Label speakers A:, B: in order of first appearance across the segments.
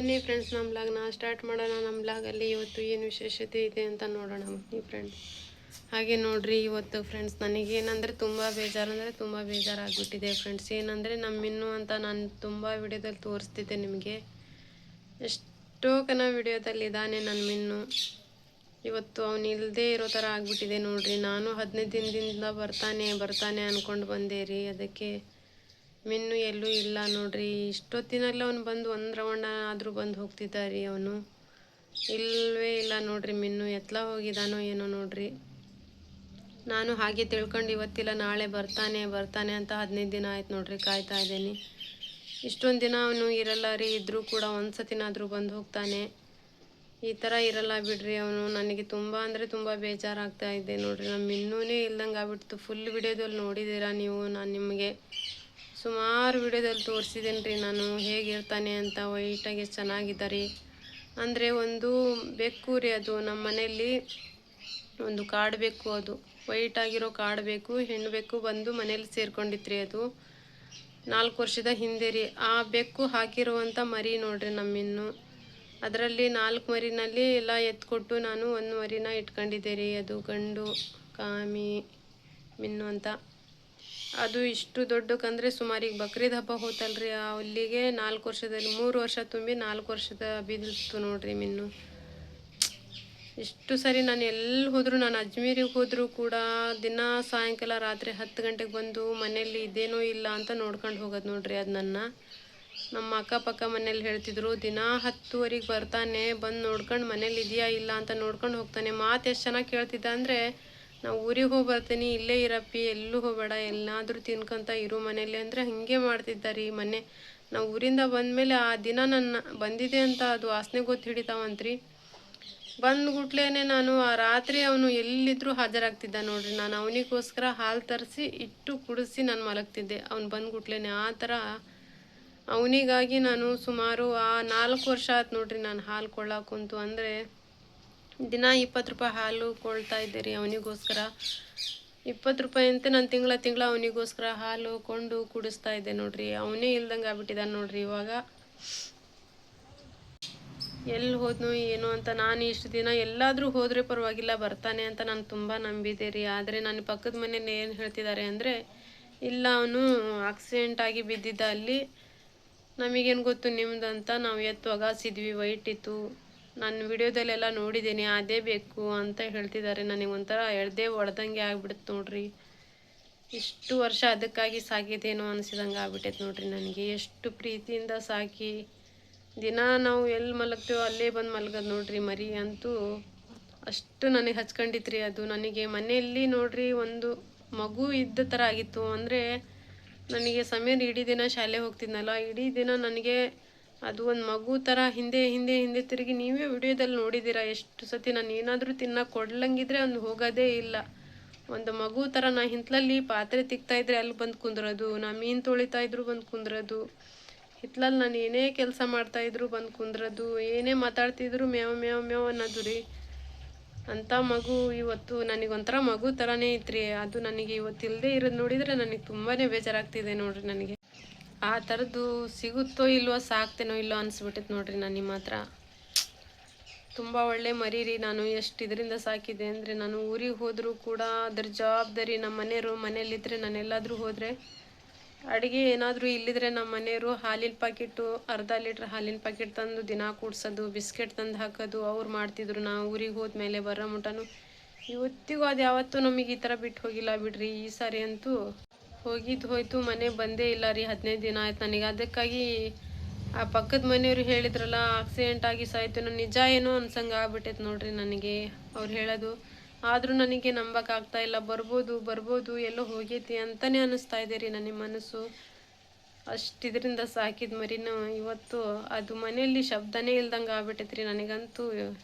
A: ಬನ್ನಿ ಫ್ರೆಂಡ್ಸ್, ನಮ್ಮ ಬ್ಲಾಗ್ನ ಸ್ಟಾರ್ಟ್ ಮಾಡೋಣ. ನಮ್ಮ ಬ್ಲಾಗಲ್ಲಿ ಇವತ್ತು ಏನು ವಿಶೇಷತೆ ಇದೆ ಅಂತ ನೋಡೋಣ ಬನ್ನಿ ಫ್ರೆಂಡ್ಸ್. ಹಾಗೆ ನೋಡ್ರಿ, ಇವತ್ತು ಫ್ರೆಂಡ್ಸ್ ನನಗೇನಂದರೆ ತುಂಬ ಬೇಜಾರಾಗ್ಬಿಟ್ಟಿದೆ ಫ್ರೆಂಡ್ಸ್. ಏನಂದರೆ ನಮ್ಮ ಮಿನ್ನು ಅಂತ ನಾನು ತುಂಬ ವಿಡಿಯೋದಲ್ಲಿ ತೋರಿಸ್ತಿದ್ದೆ ನಿಮಗೆ. ಎಷ್ಟೋ ವಿಡಿಯೋದಲ್ಲಿ ಇದ್ದಾನೆ ನನ್ನ ಮಿನ್ನು. ಇವತ್ತು ಅವನು ಇಲ್ಲದೇ ಇರೋ ಥರ ಆಗಿಬಿಟ್ಟಿದೆ ನೋಡ್ರಿ. ನಾನು 15 ದಿನದಿಂದ ಬರ್ತಾನೆ ಅಂದ್ಕೊಂಡು ಬಂದೆ ರೀ. ಅದಕ್ಕೆ ಮಿನ್ನು ಎಲ್ಲೂ ಇಲ್ಲ ನೋಡ್ರಿ. ಇಷ್ಟೊತ್ತಿನಲ್ಲಿ ಅವನು ಬಂದು ಒಂದು ರೌಂಡ್ ಆದರೂ ಬಂದು ಹೋಗ್ತಿದ್ದ ರೀ. ಅವನು ಇಲ್ಲವೇ ಇಲ್ಲ ನೋಡ್ರಿ. ಮಿನ್ನು ಎತ್ಲ ಹೋಗಿದ್ದಾನೋ ಏನೋ ನೋಡ್ರಿ. ನಾನು ಹಾಗೆ ತಿಳ್ಕೊಂಡು ಇವತ್ತಿಲ್ಲ ನಾಳೆ ಬರ್ತಾನೆ ಅಂತ 15 ದಿನ ಆಯ್ತು ನೋಡ್ರಿ, ಕಾಯ್ತಾ ಇದ್ದೀನಿ. ಇಷ್ಟೊಂದು ದಿನ ಅವನು ಇರಲ್ಲ ರೀ. ಇದ್ದರೂ ಕೂಡ ಒಂದು ಸತಿನಾದರೂ ಬಂದು ಹೋಗ್ತಾನೆ. ಈ ಥರ ಇರಲ್ಲ ಬಿಡ್ರಿ ಅವನು. ನನಗೆ ತುಂಬ ಅಂದರೆ ತುಂಬ ಬೇಜಾರಾಗ್ತಾ ಇದೆ ನೋಡ್ರಿ. ನಮ್ಮ ಇನ್ನೂನೇ ಇಲ್ದಂಗೆ ಆಗ್ಬಿಡ್ತು. ಫುಲ್ ವಿಡಿಯೋದಲ್ಲಿ ನೋಡಿದ್ದೀರಾ ನೀವು. ನಾನು ನಿಮಗೆ ಸುಮಾರು ವಿಡಿಯೋದಲ್ಲಿ ತೋರಿಸಿದ್ದೀನಿ ರೀ ನಾನು ಹೇಗಿರ್ತಾನೆ ಅಂತ. ವೈಟಾಗಿ ಚೆನ್ನಾಗಿದ್ದಾರೆ. ಅಂದರೆ ಒಂದು ಬೆಕ್ಕು ರೀ ಅದು. ನಮ್ಮ ಮನೆಯಲ್ಲಿ ಒಂದು ಕಾಡು ಬೆಕ್ಕು, ಅದು ವೈಟಾಗಿರೋ ಕಾಡು ಬೆಕ್ಕು, ಹೆಣ್ಣು ಬೆಕ್ಕು ಬಂದು ಮನೇಲಿ ಸೇರ್ಕೊಂಡಿತ್ತು ರೀ. ಅದು 4 ವರ್ಷದ ಹಿಂದೆ ರೀ. ಆ ಬೆಕ್ಕು ಹಾಕಿರುವಂಥ ಮರಿ ನೋಡ್ರಿ ನಮ್ಮಿನ್ನು. ಅದರಲ್ಲಿ 4 ಮರಿನಲ್ಲಿ ಎಲ್ಲ ಎತ್ಕೊಟ್ಟು ನಾನು 1 ಮರಿನ ಇಟ್ಕೊಂಡಿದ್ದೆ ರೀ. ಅದು ಗಂಡು ಕಾಮಿ ಮಿನ್ನು ಅಂತ. ಅದು ಇಷ್ಟು ದೊಡ್ಡಕ್ಕಂದರೆ ಸುಮಾರಿಗೆ ಬಕ್ರೀದ್ ಹಬ್ಬ ಹೋತಲ್ರಿ, ಅಲ್ಲಿಗೆ 4 ವರ್ಷದಲ್ಲಿ 3 ವರ್ಷ ತುಂಬಿ 4 ವರ್ಷದ ಬಿದ್ದಿತ್ತು ನೋಡ್ರಿ ಮಿನ್ನು. ಇಷ್ಟು ಸರಿ ನಾನು ಎಲ್ಲಿ ಹೋದರೂ, ನಾನು ಅಜ್ಮೀರಿಗೆ ಹೋದರೂ ಕೂಡ ದಿನ ಸಾಯಂಕಾಲ ರಾತ್ರಿ 10 ಗಂಟೆಗೆ ಬಂದು ಮನೆಯಲ್ಲಿ ಇದೇನೋ ಇಲ್ಲ ಅಂತ ನೋಡ್ಕೊಂಡು ಹೋಗೋದು ನೋಡ್ರಿ. ಅದು ನಮ್ಮ ಅಕ್ಕಪಕ್ಕ ಮನೇಲಿ ಹೇಳ್ತಿದ್ರು, ದಿನ 10ವರೆಗೆ ಬರ್ತಾನೆ, ಬಂದು ನೋಡ್ಕೊಂಡು ಮನೇಲಿ ಇದೆಯಾ ಇಲ್ಲ ಅಂತ ನೋಡ್ಕೊಂಡು ಹೋಗ್ತಾನೆ. ಮಾತು ಎಷ್ಟು ಚೆನ್ನಾಗಿ ಕೇಳ್ತಿದ್ದ ಅಂದರೆ, ನಾವು ಊರಿಗೆ ಹೋಗಿ ಬರ್ತೀನಿ, ಇಲ್ಲೇ ಇರಪ್ಪಿ, ಎಲ್ಲೂ ಹೋಗಬೇಡ, ಎಲ್ಲಾದರೂ ತಿನ್ಕೊಂತ ಇರು ಮನೇಲಿ ಅಂದರೆ ಹಾಗೆ ಮಾಡ್ತಿದ್ದಾರೆ. ಈ ಮನೆ ನಾವು ಊರಿಂದ ಬಂದಮೇಲೆ ಆ ದಿನ ನನ್ನ ಬಂದಿದೆ ಅಂತ ಅದು ವಾಸನೆ ಗೊತ್ತು ಹಿಡಿತಾವಂತ್ರಿ. ಬಂದ್ಗುಟ್ಲೇನೆ ನಾನು ಆ ರಾತ್ರಿ ಅವನು ಎಲ್ಲಿದ್ರೂ ಹಾಜರಾಗ್ತಿದ್ದ ನೋಡ್ರಿ. ನಾನು ಅವನಿಗೋಸ್ಕರ ಹಾಲು ತರಿಸಿ ಇಟ್ಟು ಕುಡಿಸಿ ನಾನು ಮಲಗ್ತಿದ್ದೆ. ಅವ್ನು ಬಂದ್ಗುಟ್ಲೇನೆ ಆ ಥರ ಅವನಿಗಾಗಿ ನಾನು ಸುಮಾರು 4 ವರ್ಷ ಆಯ್ತು ನೋಡ್ರಿ ನಾನು ಹಾಲು ಕೊಳ್ಳಾಕ ಕುಂತು. ಅಂದರೆ ದಿನ 20 ರೂಪಾಯಿ ಹಾಲು ಕೊಳ್ತಾ ಇದ್ದೆ ರೀ ಅವನಿಗೋಸ್ಕರ. 20 ರೂಪಾಯಿ ಅಂತ ನಾನು ತಿಂಗಳ ಅವನಿಗೋಸ್ಕರ ಹಾಲು ಕೊಂಡು ಕುಡಿಸ್ತಾ ಇದ್ದೆ ನೋಡ್ರಿ. ಅವನೇ ಇಲ್ದಂಗೆ ಆಗ್ಬಿಟ್ಟಿದ್ದಾನೆ ನೋಡ್ರಿ ಇವಾಗ. ಎಲ್ಲಿ ಹೋದ್ನು ಏನು ಅಂತ. ನಾನು ಇಷ್ಟು ದಿನ ಎಲ್ಲಾದರೂ ಹೋದರೆ ಪರವಾಗಿಲ್ಲ ಬರ್ತಾನೆ ಅಂತ ನಾನು ತುಂಬ ನಂಬಿದ್ದೆ ರೀ. ಆದರೆ ನನ್ನ ಪಕ್ಕದ ಮನೇಲಿ ಏನು ಹೇಳ್ತಿದ್ದಾರೆ ಅಂದರೆ, ಇಲ್ಲ ಅವನು ಆಕ್ಸಿಡೆಂಟ್ ಆಗಿ ಬಿದ್ದಿದ್ದ ಅಲ್ಲಿ, ನಮಗೇನು ಗೊತ್ತು ನಿಮ್ದಂತ, ನಾವು ಎತ್ತು ಒಗಾಸಿದ್ವಿ, ವೈಟ್ ಇತ್ತು, ನಾನು ವಿಡಿಯೋದಲ್ಲೆಲ್ಲ ನೋಡಿದ್ದೀನಿ, ಅದೇ ಬೇಕು ಅಂತ ಹೇಳ್ತಿದ್ದಾರೆ. ನನಗೆ ಒಂಥರ ಎಳ್ದೇ ಹೊಡೆದಂಗೆ ಆಗ್ಬಿಡುತ್ತೆ ನೋಡ್ರಿ. ಇಷ್ಟು ವರ್ಷ ಅದಕ್ಕಾಗಿ ಸಾಕಿದ್ದೇನೋ ಅನಿಸಿದಂಗೆ ಆಗ್ಬಿಟ್ಟೈತೆ ನೋಡ್ರಿ ನನಗೆ. ಎಷ್ಟು ಪ್ರೀತಿಯಿಂದ ಸಾಕಿ ದಿನ ನಾವು ಎಲ್ಲಿ ಮಲಗ್ತೀವೋ ಅಲ್ಲೇ ಬಂದು ಮಲಗೋದು ನೋಡ್ರಿ. ಮರಿ ಅಂತೂ ಅಷ್ಟು ನನಗೆ ಹಚ್ಕೊಂಡಿತ್ರಿ ಅದು. ನನಗೆ ಮನೆಯಲ್ಲಿ ನೋಡ್ರಿ ಒಂದು ಮಗು ಇದ್ದ ಥರ ಆಗಿತ್ತು. ಅಂದರೆ ನನಗೆ ಸಮೀರ್ ಇಡೀ ದಿನ ಶಾಲೆ ಹೋಗ್ತಿದ್ನಲ್ಲ, ಇಡೀ ದಿನ ನನಗೆ ಅದು ಒಂದು ಮಗು ಥರ ಹಿಂದೆ ತಿರುಗಿ, ನೀವೇ ವಿಡಿಯೋದಲ್ಲಿ ನೋಡಿದ್ದೀರಾ ಎಷ್ಟು ಸತಿ. ನಾನು ಏನಾದರೂ ತಿನ್ನೋಕೆ ಕೊಡ್ಲಂಗಿದ್ರೆ ಅವ್ನು ಹೋಗೋದೇ ಇಲ್ಲ. ಒಂದು ಮಗು ಥರ ನಾ ಹಿಂತ್ಲಲ್ಲಿ ಪಾತ್ರೆ ತಿಕ್ತಾಯಿದ್ರೆ ಅಲ್ಲಿ ಬಂದು ಕುಂದ್ರೋದು, ನಾ ಮೀನು ತೊಳಿತಾ ಇದ್ರು ಬಂದು ಕುಂದ್ರೋದು, ಹಿತ್ಲಲ್ಲಿ ನಾನು ಏನೇ ಕೆಲಸ ಮಾಡ್ತಾಯಿದ್ರು ಬಂದು ಕುಂದ್ರೋದು, ಏನೇ ಮಾತಾಡ್ತಿದ್ರು ಮೇವ್ ಮೇವ್ ಮೇವ್ ಅನ್ನೋದು ರೀ. ಅಂಥ ಮಗು ಇವತ್ತು ನನಗೊಂಥರ ಮಗು ಥರನೇ ಇತ್ತು. ಅದು ನನಗೆ ಇವತ್ತು ಇಲ್ಲದೆ ಇರೋದು ನೋಡಿದರೆ ನನಗೆ ತುಂಬಾ ಬೇಜಾರಾಗ್ತಿದೆ ನೋಡ್ರಿ. ನನಗೆ ಆ ಥರದ್ದು ಸಿಗುತ್ತೋ ಇಲ್ವೋ, ಸಾಕ್ತೇನೋ ಇಲ್ಲೋ ಅನಿಸ್ಬಿಟ್ಟೈತೆ ನೋಡ್ರಿ ನಾನು ನಿಮ್ಮ ಹತ್ರ. ತುಂಬ ಒಳ್ಳೆ ಮರಿ ರೀ. ನಾನು ಎಷ್ಟು ಇದರಿಂದ ಸಾಕಿದೆ ಅಂದರೆ, ನಾನು ಊರಿಗೆ ಹೋದರೂ ಕೂಡ ಅದ್ರ ಜವಾಬ್ದಾರಿ ನಮ್ಮ ಮನೆಯವರು. ಮನೇಲಿದ್ದರೆ ನಾನು ಎಲ್ಲಾದರೂ ಹೋದರೆ ಅಡುಗೆ ಏನಾದರೂ ಇಲ್ಲಿದ್ರೆ ನಮ್ಮ ಮನೆಯವರು ಹಾಲಿನ ಪ್ಯಾಕೆಟು, ಅರ್ಧ ಲೀಟ್ರ್ ಹಾಲಿನ ಪ್ಯಾಕೆಟ್ ತಂದು ದಿನ ಕೂಡ್ಸೋದು, ಬಿಸ್ಕೆಟ್ ತಂದು ಹಾಕೋದು ಅವ್ರು ಮಾಡ್ತಿದ್ರು. ನಾವು ಊರಿಗೆ ಹೋದ್ಮೇಲೆ ಬರೋ ಮುಟನು ಇವತ್ತಿಗೂ ಅದು ಯಾವತ್ತೂ ನಮಗೆ ಈ ಥರ ಬಿಟ್ಟು ಹೋಗಿಲ್ಲ ಬಿಡ್ರಿ. ಈ ಸಾರಿ ಅಂತೂ ಹೋಯ್ತು, ಮನೆ ಬಂದೇ ಇಲ್ಲ ರೀ. 15 ದಿನ ಆಯ್ತು ನನಗೆ. ಅದಕ್ಕಾಗಿ ಆ ಪಕ್ಕದ ಮನೆಯವರು ಹೇಳಿದ್ರಲ್ಲ ಆಕ್ಸಿಡೆಂಟ್ ಆಗಿ ಸಾಯ್ತು, ನಿಜ ಏನೋ ಅನ್ಸಂಗೆ ಆಗ್ಬಿಟ್ಟೈತೆ ನೋಡ್ರಿ ನನಗೆ ಅವ್ರು ಹೇಳೋದು. ಆದರೂ ನನಗೆ ನಂಬಕ್ಕಾಗ್ತಾ ಇಲ್ಲ. ಬರ್ಬೋದು ಎಲ್ಲೋ ಹೋಗೈತಿ ಅಂತಲೇ ಅನ್ನಿಸ್ತಾ ಇದೆ ರೀ ನನ್ನ ಮನಸ್ಸು. ಅಷ್ಟಿದ್ರಿಂದ ಸಾಕಿದ ಮರಿನೂ ಇವತ್ತು ಅದು ಮನೆಯಲ್ಲಿ ಶಬ್ದನೇ ಇಲ್ದಂಗೆ ಆಗ್ಬಿಟ್ಟೈತೆ ರೀ. ನನಗಂತೂ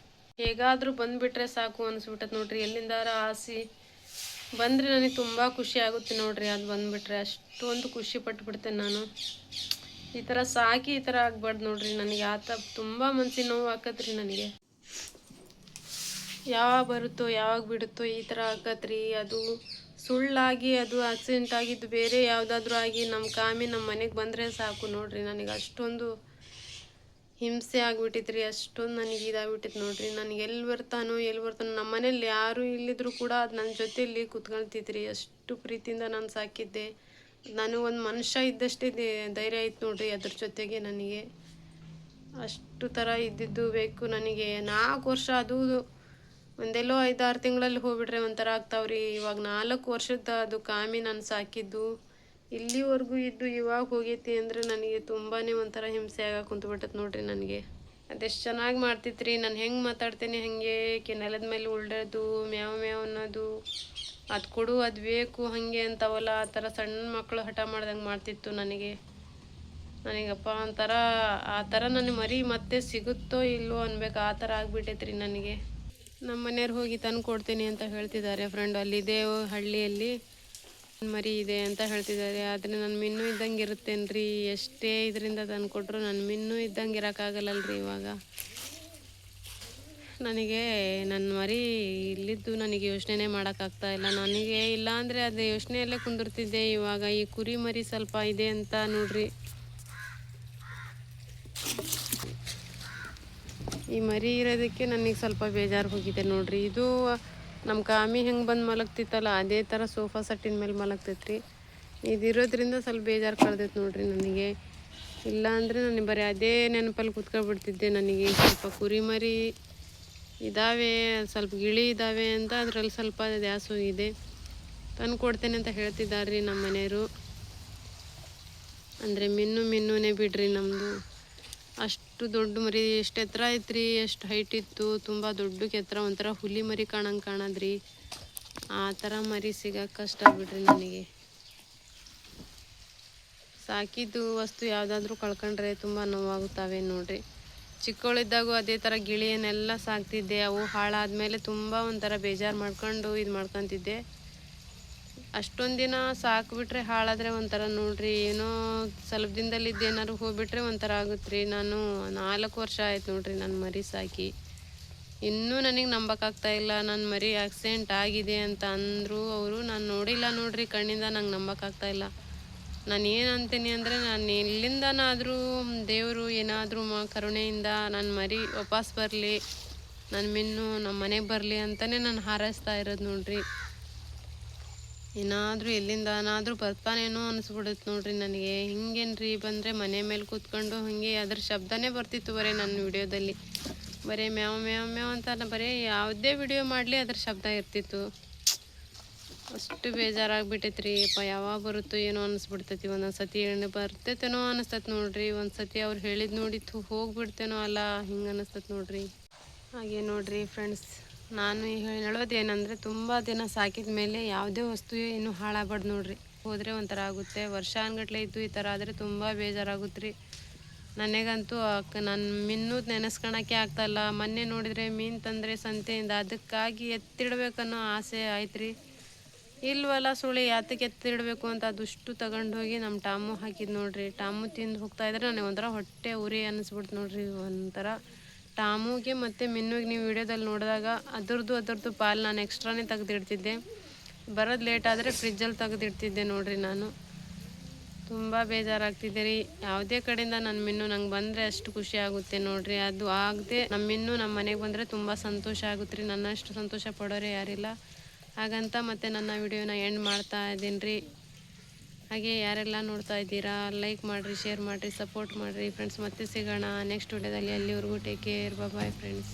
A: ಹೇಗಾದರೂ ಬಂದುಬಿಟ್ರೆ ಸಾಕು ಅನಿಸ್ಬಿಟ್ಟೈತೆ ನೋಡ್ರಿ. ಎಲ್ಲಿಂದಾರ ಆಸೆ ಬಂದರೆ ನನಗೆ ತುಂಬ ಖುಷಿ ಆಗುತ್ತೆ ನೋಡ್ರಿ. ಅದು ಬಂದುಬಿಟ್ರೆ ಅಷ್ಟೊಂದು ಖುಷಿ ಪಟ್ಟುಬಿಡ್ತೇನೆ ನಾನು. ಈ ಥರ ಸಾಕಿ ಈ ಥರ ಆಗ್ಬಾರ್ದು ನೋಡ್ರಿ ನನಗೆ. ತುಂಬ ಮನಸ್ಸಿನ ನೋವು ಆಕತ್ರಿ ನನಗೆ. ಯಾವಾಗ ಬರುತ್ತೋ ಯಾವಾಗ ಬಿಡುತ್ತೋ ಈ ಥರ ಆಕತ್ರಿ. ಅದು ಸುಳ್ಳಾಗಿ ಅದು ಆಕ್ಸಿಡೆಂಟ್ ಆಗಿದ್ದು ಬೇರೆ ಯಾವುದಾದ್ರೂ ಆಗಿ ನಮ್ಮ ಕಾಮಿ ನಮ್ಮ ಮನೆಗೆ ಬಂದರೆ ಸಾಕು ನೋಡ್ರಿ. ನನಗೆ ಅಷ್ಟೊಂದು ಹಿಂಸೆ ಆಗ್ಬಿಟ್ಟಿತ್ರಿ. ಅಷ್ಟೊಂದು ನನಗೆ ಇದಾಗ್ಬಿಟ್ಟಿತ್ತು ನೋಡ್ರಿ. ನನಗೆ ಎಲ್ಲಿ ಬರ್ತಾನೋ ನಮ್ಮ ಮನೇಲಿ ಯಾರೂ ಇಲ್ಲಿದ್ರು ಕೂಡ ಅದು ನನ್ನ ಜೊತೆಯಲ್ಲಿ ಕುತ್ಕೊಳ್ತಿತ್ರಿ. ಅಷ್ಟು ಪ್ರೀತಿಯಿಂದ ನಾನು ಸಾಕಿದ್ದೆ. ನನಗೆ ಒಂದು ಮನುಷ್ಯ ಇದ್ದಷ್ಟೇ ಧೈರ್ಯ ಇತ್ತು ನೋಡ್ರಿ ಅದ್ರ ಜೊತೆಗೆ ನನಗೆ. ಅಷ್ಟು ಥರ ಇದ್ದಿದ್ದು ಬೇಕು ನನಗೆ. 4 ವರ್ಷ ಅದು ಒಂದೆಲ್ಲೋ 5-6 ತಿಂಗಳಲ್ಲಿ ಹೋಗ್ಬಿಟ್ರೆ ಒಂಥರ ಆಗ್ತಾವ್ರಿ. ಇವಾಗ 4 ವರ್ಷದ ಅದು ಕಾಮಿ ನಾನು ಸಾಕಿದ್ದು ಇಲ್ಲಿವರೆಗೂ ಇದ್ದು ಇವಾಗ ಹೋಗೈತಿ ಅಂದರೆ ನನಗೆ ತುಂಬಾ ಒಂಥರ ಹಿಂಸೆ ಆಗ ಕುಂತ್ಬಿಟ್ಟತ್ ನೋಡ್ರಿ ನನಗೆ. ಅದೆಷ್ಟು ಚೆನ್ನಾಗಿ ಮಾಡ್ತಿತ್ರಿ. ನಾನು ಹೆಂಗೆ ಮಾತಾಡ್ತೇನೆ ಹಾಗೆ ನೆಲದ ಮೇಲೆ ಉಳ್ಳೋದು, ಮ್ಯಾವ್ ಮ್ಯಾವ್ ಅನ್ನೋದು, ಅದು ಕೊಡು ಅದು ಬೇಕು ಹಾಗೆ ಅಂತವಲ್ಲ, ಆ ಥರ ಸಣ್ಣ ಮಕ್ಕಳು ಹಠ ಮಾಡ್ದಂಗೆ ಮಾಡ್ತಿತ್ತು ನನಗಪ್ಪ ಒಂಥರ ಆ ಥರ ನನ್ನ ಮರಿ ಮತ್ತೆ ಸಿಗುತ್ತೋ ಇಲ್ಲೋ ಅನ್ಬೇಕು, ಆ ಥರ ಆಗ್ಬಿಟ್ಟೈತ್ರಿ ನನಗೆ. ನಮ್ಮ ಮನೆಯವ್ರು ಹೋಗಿ ತಂದು ಕೊಡ್ತೀನಿ ಅಂತ ಹೇಳ್ತಿದ್ದಾರೆ ಫ್ರೆಂಡ್. ಅಲ್ಲಿದೆ ಹಳ್ಳಿಯಲ್ಲಿ ಮರಿ ಇದೆ ಅಂತ ಹೇಳ್ತಿದ್ದಾರೆ. ಆದರೆ ನನ್ನ ಮಿನ್ನು ಇದ್ದಂಗೆ ಇರುತ್ತೇನ್ರಿ, ಎಷ್ಟೇ ಇದರಿಂದ ತಂದು ಕೊಟ್ಟರು ನನ್ನ ಮಿನ್ನು ಇದ್ದಂಗೆ ಇರೋಕ್ಕಾಗಲ್ಲಲ್ರಿ. ಇವಾಗ ನನಗೆ ನನ್ನ ಮರಿ ಇಲ್ಲಿದ್ದು ನನಗೆ ಯೋಚನೆ ಮಾಡೋಕ್ಕಾಗ್ತಾ ಇಲ್ಲ. ನನಗೆ ಇಲ್ಲ ಅಂದರೆ ಅದು ಯೋಚನೆಯಲ್ಲೇ ಕುಂದಿರ್ತಿದ್ದೆ. ಇವಾಗ ಈ ಕುರಿ ಮರಿ ಸ್ವಲ್ಪ ಇದೆ ಅಂತ ನೋಡ್ರಿ, ಈ ಮರಿ ಇರೋದಕ್ಕೆ ನನಗೆ ಸ್ವಲ್ಪ ಬೇಜಾರು ಹೋಗಿದೆ ನೋಡ್ರಿ. ಇದು ನಮ್ಮ ಕಾಮಿ ಹೆಂಗೆ ಬಂದು ಮಲಗ್ತಿತ್ತಲ್ಲ ಅದೇ ಥರ ಸೋಫಾ ಸೆಟ್ಟಿನ ಮೇಲೆ ಮಲಗ್ತೈತ್ರಿ. ಇದಿರೋದ್ರಿಂದ ಸ್ವಲ್ಪ ಬೇಜಾರು ಕಳ್ದೈತೆ ನೋಡ್ರಿ ನನಗೆ. ಇಲ್ಲ ಅಂದರೆ ನನಗೆ ಬರೀ ಅದೇ ನೆನಪಲ್ಲಿ ಕೂತ್ಕೊಬಿಡ್ತಿದ್ದೆ. ನನಗೆ ಸ್ವಲ್ಪ ಕುರಿ ಮರಿ ಇದ್ದಾವೆ, ಸ್ವಲ್ಪ ಗಿಳಿ ಇದ್ದಾವೆ ಅಂತ ಅದರಲ್ಲಿ ಸ್ವಲ್ಪ ದ್ಯಾಸ ಹೋಗಿದೆ. ತಂದು ಕೊಡ್ತೇನೆ ಅಂತ ಹೇಳ್ತಿದ್ದಾರೆ ರೀ ನಮ್ಮ ಮನೆಯವರು. ಅಂದರೆ ಮಿನ್ನುನೇ ಬಿಡ್ರಿ ನಮ್ಮದು. ಅಷ್ಟು ದೊಡ್ಡ ಮರಿ, ಎಷ್ಟು ಎತ್ತರ ಐತ್ರಿ, ಎಷ್ಟು ಹೈಟ್ ಇತ್ತು, ತುಂಬ ದೊಡ್ಡಕ್ಕೆ ಎತ್ತರ, ಒಂಥರ ಹುಲಿ ಮರಿ ಕಾಣದ್ರಿ. ಆ ಥರ ಮರಿ ಸಿಗಕ್ಕೆ ಕಷ್ಟ ಬಿಡ್ರಿ ನನಗೆ. ಸಾಕಿದ್ದು ವಸ್ತು ಯಾವುದಾದ್ರೂ ಕಳ್ಕೊಂಡ್ರೆ ತುಂಬ ನೋವಾಗುತ್ತವೆ ನೋಡ್ರಿ. ಚಿಕ್ಕವಳಿದ್ದಾಗೂ ಅದೇ ಥರ ಗಿಳಿಯನ್ನೆಲ್ಲ ಸಾಕ್ತಿದ್ದೆ. ಅವು ಹಾಳಾದ್ಮೇಲೆ ತುಂಬ ಒಂಥರ ಬೇಜಾರು ಮಾಡ್ಕೊಂಡು ಇದು ಮಾಡ್ಕೊತಿದ್ದೆ. ಅಷ್ಟೊಂದು ದಿನ ಸಾಕ್ಬಿಟ್ರೆ ಹಾಳಾದರೆ ಒಂಥರ ನೋಡ್ರಿ, ಏನೋ ಸ್ವಲ್ಪ ದಿನದಲ್ಲಿ ಏನಾದ್ರು ಹೋಗ್ಬಿಟ್ರೆ ಒಂಥರ ಆಗುತ್ತೆ ರೀ. ನಾನು 4 ವರ್ಷ ಆಯ್ತು ನೋಡ್ರಿ ನನ್ನ ಮರಿ ಸಾಕಿ. ಇನ್ನೂ ನನಗೆ ನಂಬಕ್ಕಾಗ್ತಾ ಇಲ್ಲ. ನನ್ನ ಮರಿ ಆಕ್ಸಿಡೆಂಟ್ ಆಗಿದೆ ಅಂತ ಅಂದರು ಅವರು. ನಾನು ನೋಡಿಲ್ಲ ನೋಡ್ರಿ ಕಣ್ಣಿಂದ, ನಂಗೆ ನಂಬಕ್ಕಾಗ್ತಾ ಇಲ್ಲ. ನಾನು ಏನು ಅಂತೀನಿ ಅಂದರೆ, ನಾನು ಎಲ್ಲಿಂದನಾದರೂ ದೇವರು ಏನಾದರೂ ಕರುಣೆಯಿಂದ ನನ್ನ ಮರಿ ವಾಪಸ್ ಬರಲಿ, ನನ್ನ ಮಿನ್ನು ನಮ್ಮ ಮನೆಗೆ ಬರಲಿ ಅಂತಲೇ ನಾನು ಹಾರೈಸ್ತಾ ಇರೋದು ನೋಡ್ರಿ. ಏನಾದರೂ ಎಲ್ಲಿಂದನಾದರೂ ಬರ್ತಾನೇನೋ ಅನಿಸ್ಬಿಡುತ್ತೆ ನೋಡ್ರಿ ನನಗೆ. ಹಿಂಗೇನ್ರಿ ಬಂದರೆ ಮನೆ ಮೇಲೆ ಕೂತ್ಕೊಂಡು ಹಾಗೆ ಅದ್ರ ಶಬ್ದನೇ ಬರ್ತಿತ್ತು ಬರೀ ನನ್ನ ವಿಡಿಯೋದಲ್ಲಿ. ಬರೀ ಮ್ಯಾವ್ ಮ್ಯಾವ್ ಮ್ಯಾವ್ ಅಂತ ಬರೀ ಯಾವುದೇ ವಿಡಿಯೋ ಮಾಡಲಿ ಅದ್ರ ಶಬ್ದ ಇರ್ತಿತ್ತು. ಅಷ್ಟು ಬೇಜಾರಾಗ್ಬಿಟ್ಟೈತ್ರಿ. ಯಾವಾಗ ಬರುತ್ತೋ ಏನೋ ಅನಿಸ್ಬಿಡ್ತೈತಿ. ಒಂದೊಂದು ಸತಿ ಬರ್ತೈತೇನೋ ಅನಿಸ್ತೈತೆ ನೋಡ್ರಿ. ಒಂದು ಸತಿ ಅವ್ರು ಹೇಳಿದ್ದು ನೋಡಿತ್ತು ಹೋಗ್ಬಿಡ್ತೇನೋ ಅಲ್ಲ ಹಿಂಗೆ ಅನಿಸ್ತೈತೆ ನೋಡ್ರಿ. ಹಾಗೆ ನೋಡ್ರಿ ಫ್ರೆಂಡ್ಸ್, ನಾನು ಹೇಳೋದೇನೆಂದರೆ, ತುಂಬ ದಿನ ಸಾಕಿದ ಮೇಲೆ ಯಾವುದೇ ವಸ್ತು ಇನ್ನೂ ಹಾಳಾಗ್ಬಾರ್ದು ನೋಡ್ರಿ. ಹೋದರೆ ಒಂಥರ ಆಗುತ್ತೆ. ವರ್ಷಾನ್ಗಟ್ಲೆ ಇದ್ದು ಈ ಥರ ಆದರೆ ತುಂಬ ಬೇಜಾರಾಗುತ್ತೆ ರೀ ನನಗಂತೂ. ನನ್ನ ಮಿನ್ನು ನೆನೆಸ್ಕೊಳಕ್ಕೆ ಆಗ್ತಾಯಿಲ್ಲ. ಮೊನ್ನೆ ನೋಡಿದರೆ ಮೀನು ತಂದರೆ ಸಂತೆಯಿಂದ, ಅದಕ್ಕಾಗಿ ಎತ್ತಿಡ್ಬೇಕನ್ನೋ ಆಸೆ ಆಯ್ತು ರೀ. ಇಲ್ವಲ್ಲ ಸುಳಿ ಯಾತಕ್ಕೆ ಎತ್ತಿಡಬೇಕು ಅಂತ ಅದುಷ್ಟು ತಗೊಂಡೋಗಿ ನಮ್ಮ ಟಾಮು ಹಾಕಿದ್ದು ನೋಡ್ರಿ. ಟಾಮು ತಿಂದು ಹೋಗ್ತಾಯಿದ್ರೆ ನನಗೆ ಒಂಥರ ಹೊಟ್ಟೆ ಉರಿ ಅನ್ನಿಸ್ಬಿಡ್ತು ನೋಡ್ರಿ. ಒಂಥರ ಟಾಮುಗೆ ಮತ್ತು ಮಿನ್ನುಗೆ ನೀವು ವಿಡಿಯೋದಲ್ಲಿ ನೋಡಿದಾಗ ಅದರದ್ದು ಪಾಲು ನಾನು ಎಕ್ಸ್ಟ್ರಾನೇ ತೆಗೆದಿಡ್ತಿದ್ದೆ. ಬರೋದು ಲೇಟ್ ಆದರೆ ಫ್ರಿಜ್ಜಲ್ಲಿ ತೆಗೆದಿಡ್ತಿದ್ದೆ ನೋಡ್ರಿ. ನಾನು ತುಂಬ ಬೇಜಾರಾಗ್ತಿದ್ದೆ ರೀ. ಯಾವುದೇ ಕಡೆಯಿಂದ ನನ್ನ ಮಿನ್ನು ನಂಗೆ ಬಂದರೆ ಅಷ್ಟು ಖುಷಿ ಆಗುತ್ತೆ ನೋಡ್ರಿ. ಅದು ಆಗದೆ ನಮ್ಮ ಮಿನ್ನು ನಮ್ಮ ಮನೆಗೆ ಬಂದರೆ ತುಂಬ ಸಂತೋಷ ಆಗುತ್ತೆ ರೀ. ನನ್ನಷ್ಟು ಸಂತೋಷ ಪಡೋರೆ ಯಾರಿಲ್ಲ. ಹಾಗಂತ ಮತ್ತೆ ನನ್ನ ವಿಡಿಯೋನ ಎಂಡ್ ಮಾಡ್ತಾ ಇದ್ದೀನಿ ರೀ. ಹಾಗೆ ಯಾರೆಲ್ಲ ನೋಡ್ತಾ ಇದ್ದೀರಾ ಲೈಕ್ ಮಾಡಿರಿ, ಶೇರ್ ಮಾಡಿರಿ, ಸಪೋರ್ಟ್ ಮಾಡಿರಿ ಫ್ರೆಂಡ್ಸ್. ಮತ್ತೆ ಸಿಗೋಣ ನೆಕ್ಸ್ಟ್ ವಿಡಿಯೋದಲ್ಲಿ. ಅಲ್ಲಿವರೆಗೂ ಟೇಕ್ ಕೇರ್, ಬಾಯ್ ಫ್ರೆಂಡ್ಸ್.